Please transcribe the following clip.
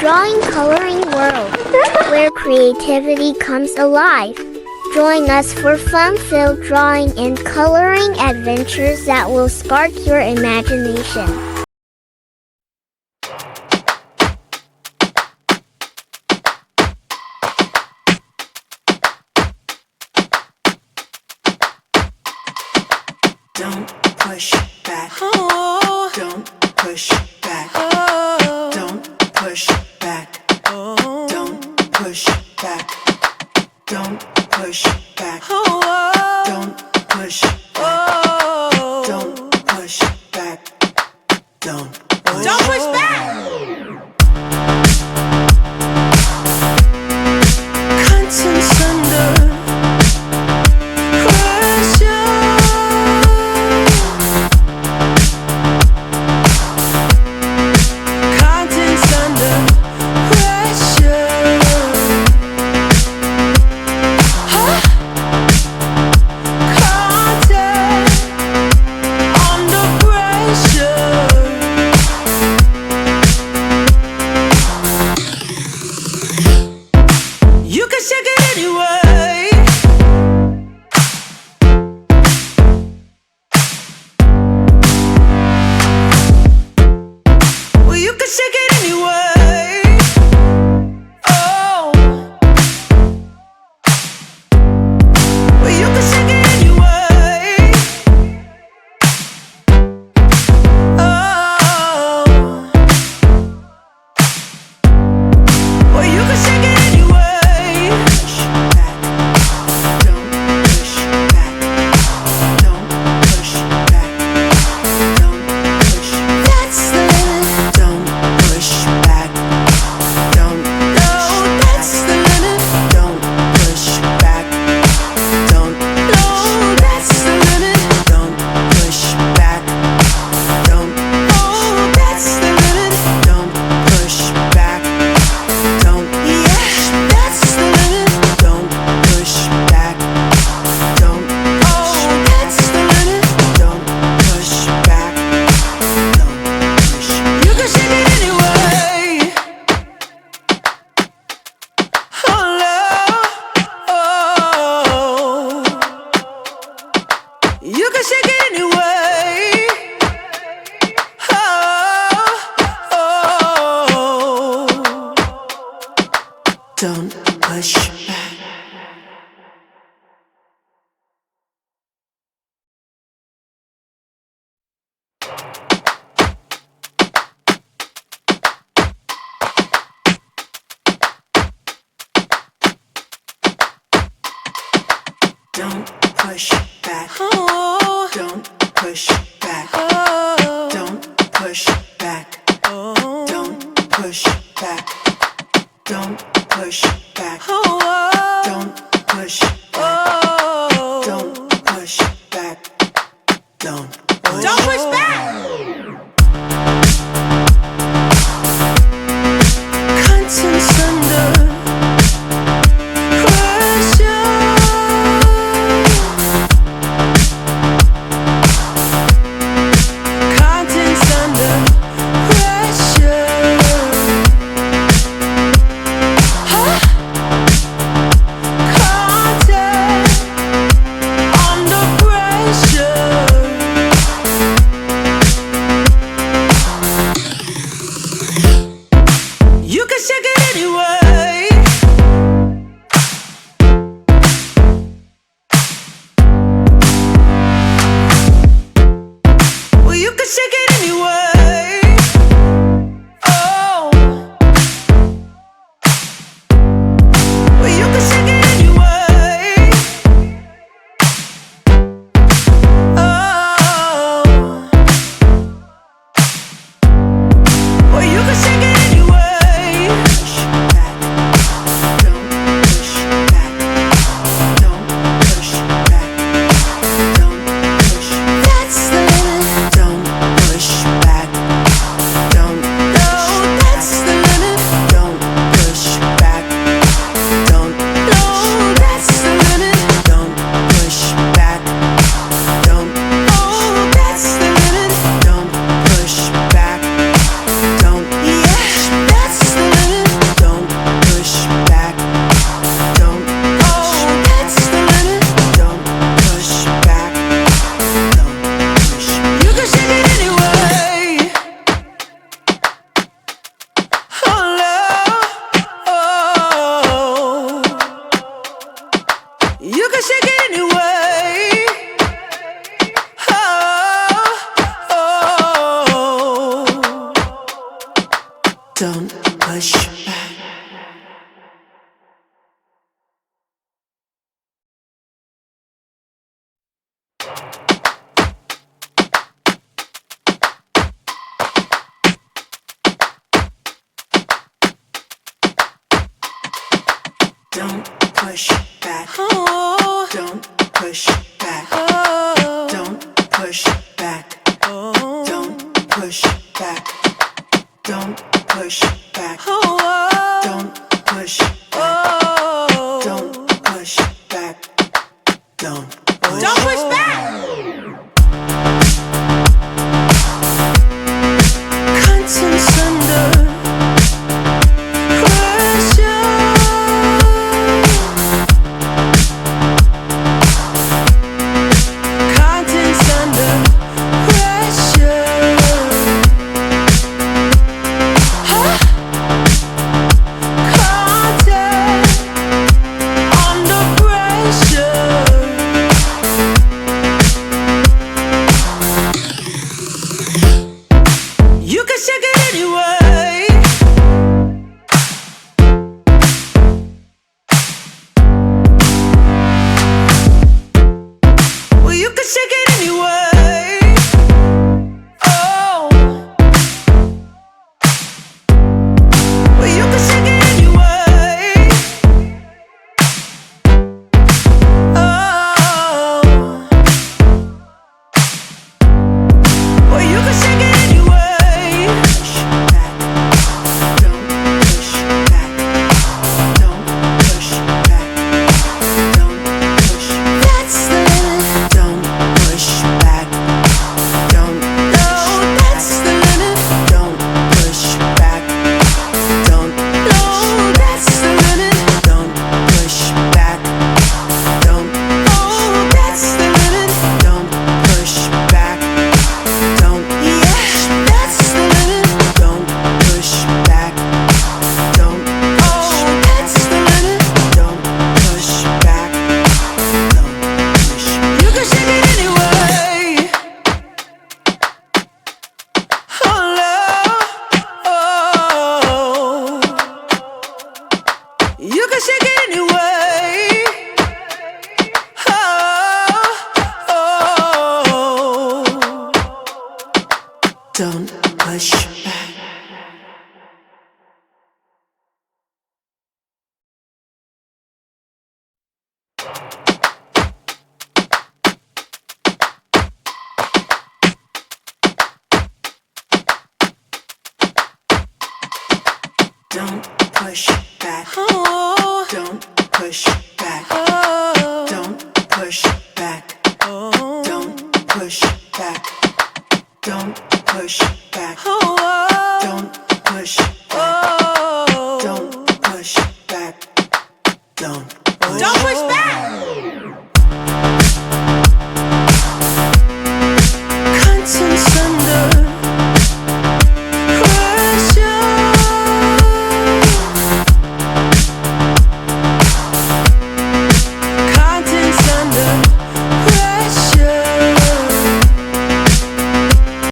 drawing coloring world, where creativity comes alive. Join us for fun-filled drawing and coloring adventures that will spark your imagination. Don't push back. Oh. Don't push back. Oh. Don't push back. Oh. Don't push back. Don't push back. Oh. Don't push back. Oh. Don't push back. Don't push back. Contents under pressure. Contents under pressure. Huh? Content under pressure. You can shake it anyway. Well, you can shake it anyway. Oh. Well, you can shake it anyway. Oh. Well, you can shake it anyway. Push back. Don't push back. Don't push back. Don't push. That's the limit. Don't push back. Don't. No, that's the limit. Don't push back. Don't. No, that's the limit. Don't push back. Don't. Oh, that's the limit. Don't push back. Don't. Yeah, that's the limit. Don't push back. Don't. Oh, that's the limit. Don't push back. Don't push. You can shake it anyway. Oh, Lord. Oh. You can shake it anyway. Oh. Don't push back. Don't push back. Oh. Don't push back. Oh. Don't push back. Oh. Don't push back. Don't push back. Oh. Don't push back. Oh. Don't push back. Don't push back. Contents under pressure. Contents under pressure. Huh? Content under pressure. You can shake it anyway. Well, you can shake it anyway. Oh. Well, you can shake it anyway. Oh. Well, you can shake it anyway. Push back. Don't push back. Don't push back. Don't push. That's the limit. Don't push back. Don't push back. Don't push back. Oh. Don't push back. Oh. Don't push back. Oh. Don't push back. Don't push back. Oh. Don't push back. Oh. Don't push back. Don't push back. Contents under pressure. Contents under pressure. Huh? Content under pressure. You can shake it anyway. Well, you can shake it anyway. Oh. Well, you can shake it anyway. Oh. Well, you can shake it anyway. Push back. Don't push back. Don't push back. Don't push. That's the limit. Don't push back. Don't. No, that's the limit. Don't push back. Don't. No, that's the limit. Don't push back. Don't. Oh, that's the limit. Don't push back. Don't. Yeah, that's the limit. Don't push back. Don't. Oh, that's the limit. Don't push back. Don't push. You can shake it anyway. Oh, love. Oh. You can shake it anyway. Oh, oh. Don't push back. Don't push back. Oh. Don't push back. Oh. Don't push back. Oh. Don't push back. Don't push back. Oh. Don't push